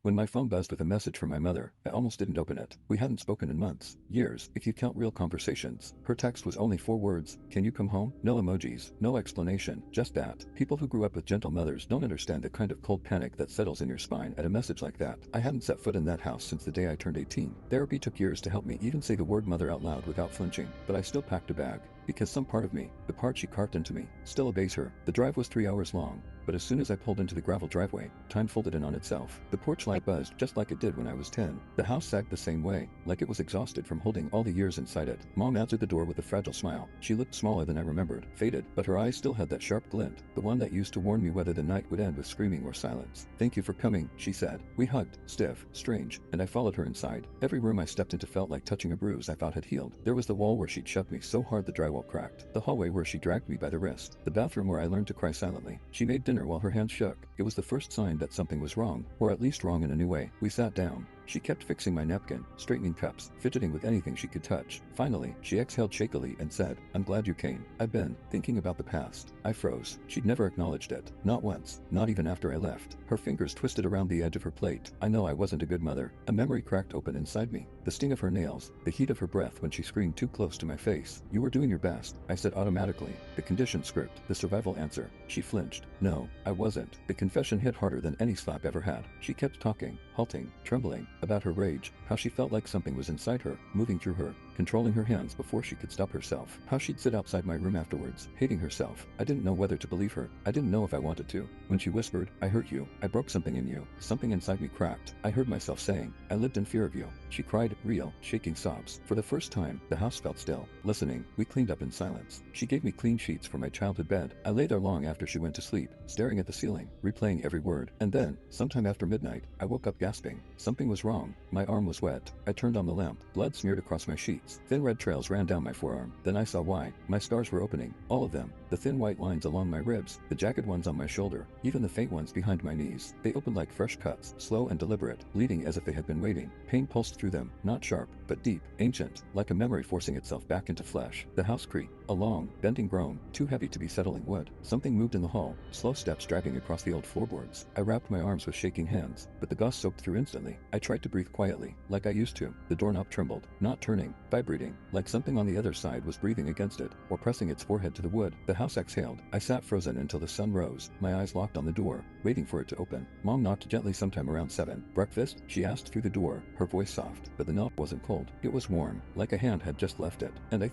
When my phone buzzed with a message from my mother, I almost didn't open it. We hadn't spoken in months, years, if you count real conversations. Her text was only 4 words. Can you come home? No emojis, no explanation, just that. People who grew up with gentle mothers don't understand the kind of cold panic that settles in your spine at a message like that. I hadn't set foot in that house since the day I turned 18. Therapy took years to help me even say the word mother out loud without flinching, but I still packed a bag. Because some part of me, the part she carved into me, still obeys her. The drive was 3 hours long, but as soon as I pulled into the gravel driveway, time folded in on itself. The porch light buzzed just like it did when I was 10. The house sagged the same way, like it was exhausted from holding all the years inside it. Mom answered the door with a fragile smile. She looked smaller than I remembered, faded, but her eyes still had that sharp glint, the one that used to warn me whether the night would end with screaming or silence. Thank you for coming, she said. We hugged, stiff, strange, and I followed her inside. Every room I stepped into felt like touching a bruise I thought had healed. There was the wall where she'd shoved me so hard the drywall cracked, the hallway where she dragged me by the wrist, the bathroom where I learned to cry silently. She made dinner while her hands shook. It was the first sign that something was wrong, or at least wrong in a new way. We sat down. She kept fixing my napkin, straightening cups, fidgeting with anything she could touch. Finally, she exhaled shakily and said, I'm glad you came. I've been thinking about the past. I froze. She'd never acknowledged it. Not once. Not even after I left. Her fingers twisted around the edge of her plate. I know I wasn't a good mother. A memory cracked open inside me. The sting of her nails, the heat of her breath when she screamed too close to my face. You were doing your best, I said automatically. The condition script, the survival answer. She flinched. No, I wasn't. The confession hit harder than any slap ever had. She kept talking, halting, trembling, about her rage, how she felt like something was inside her, moving through her, controlling her hands before she could stop herself, how she'd sit outside my room afterwards, hating herself. I didn't know whether to believe her. I didn't know if I wanted to. When she whispered, I hurt you. I broke something in you. Something inside me cracked. I heard myself saying, I lived in fear of you. She cried, real, shaking sobs. For the first time, the house felt still. Listening, we cleaned up in silence. She gave me clean sheets for my childhood bed. I lay there long after she went to sleep, staring at the ceiling, replaying every word. And then, sometime after midnight, I woke up gasping. Something was wrong. My arm was wet. I turned on the lamp. Blood smeared across my sheets. Thin red trails ran down my forearm. Then I saw why. My scars were opening. All of them. The thin white lines along my ribs, the jagged ones on my shoulder, even the faint ones behind my knees. They opened like fresh cuts, slow and deliberate, bleeding as if they had been waiting. Pain pulsed through them, not sharp, but deep, ancient, like a memory forcing itself back into flesh. The house creaked. A long, bending groan, too heavy to be settling wood. Something moved in the hall, slow steps dragging across the old floorboards. I wrapped my arms with shaking hands, but the gauze soaked through instantly. I tried to breathe quietly, like I used to. The doorknob trembled, not turning, vibrating, like something on the other side was breathing against it, or pressing its forehead to the wood. The house exhaled. I sat frozen until the sun rose, my eyes locked on the door, waiting for it to open. Mom knocked gently sometime around 7. Breakfast? She asked through the door, her voice soft, but the knock wasn't cold. It was warm, like a hand had just left it. And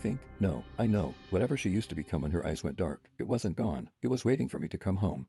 I know, whatever she used to become when her eyes went dark, it wasn't gone. It was waiting for me to come home.